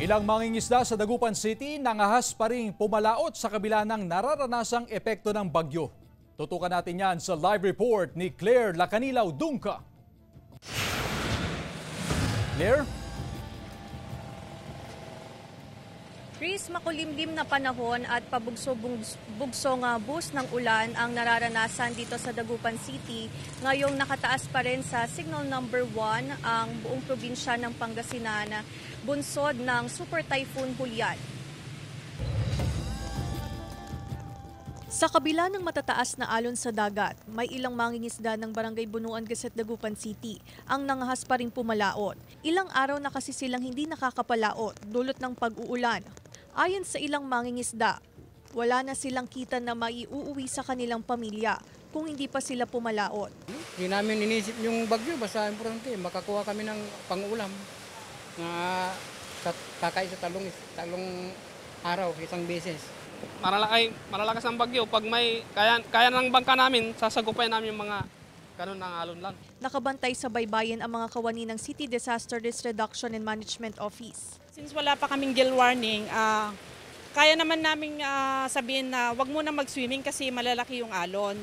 Ilang mangingisda sa Dagupan City nangahas pa ring pumalaot sa kabila ng nararanasang epekto ng bagyo. Tutukan natin yan sa live report ni Claire Lacanilaw Dungca. Claire? Chris, makulimlim na panahon at pabugso-bugsong bus ng ulan ang nararanasan dito sa Dagupan City. Ngayong nakataas pa rin sa signal number 1 ang buong probinsya ng Pangasinan, bunsod ng Super Typhoon Julian. Sa kabila ng matataas na alon sa dagat, may ilang mangingisda ng Barangay Bunuan Gasset, Dagupan City ang nangahas pa ring pumalaot. Ilang araw na kasi silang hindi nakakapalaot dulot ng pag-uulan. Ayon sa ilang mangingisda, wala na silang kita na maiuuwi sa kanilang pamilya kung hindi pa sila pumalaot. Hindi namin inisip yung bagyo, basta importante, makakuha kami ng pang-ulam na kakain sa talong araw, isang beses. Malalakas ang bagyo. Pag may kaya ng bangka namin, sasagupay namin yung mga ganun ng alon lang. Nakabantay sa baybayin ang mga kawani ng City Disaster Risk Reduction and Management Office. Since wala pa kaming gale warning, kaya naman namin sabihin na wag muna mag-swimming kasi malalaki yung alon.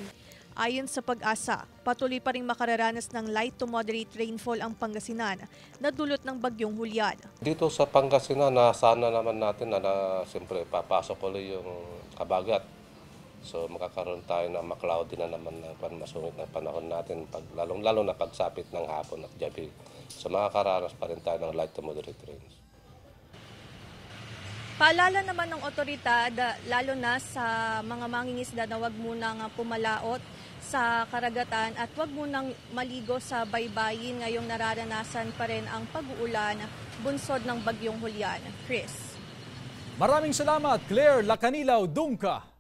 Ayon sa Pag-asa, patuloy pa rin makararanas ng light to moderate rainfall ang Pangasinan na dulot ng bagyong Julian. Dito sa Pangasinan, sana naman natin na siyempre papasok ulit yung kabagat. So makakaroon tayo na ma-cloudy na naman na masungit ng panahon natin, lalong-lalo na pagsapit ng hapon at gabi. So makakaranas pa rin tayo ng light to moderate rains. Paalala naman ng otoridad, lalo na sa mga mangingisda na huwag munang pumalaot sa karagatan at huwag munang maligo sa baybayin ngayong nararanasan pa rin ang pag-uulan bunsod ng bagyong Julian. Chris. Maraming salamat, Claire Lacanilaw Dungca.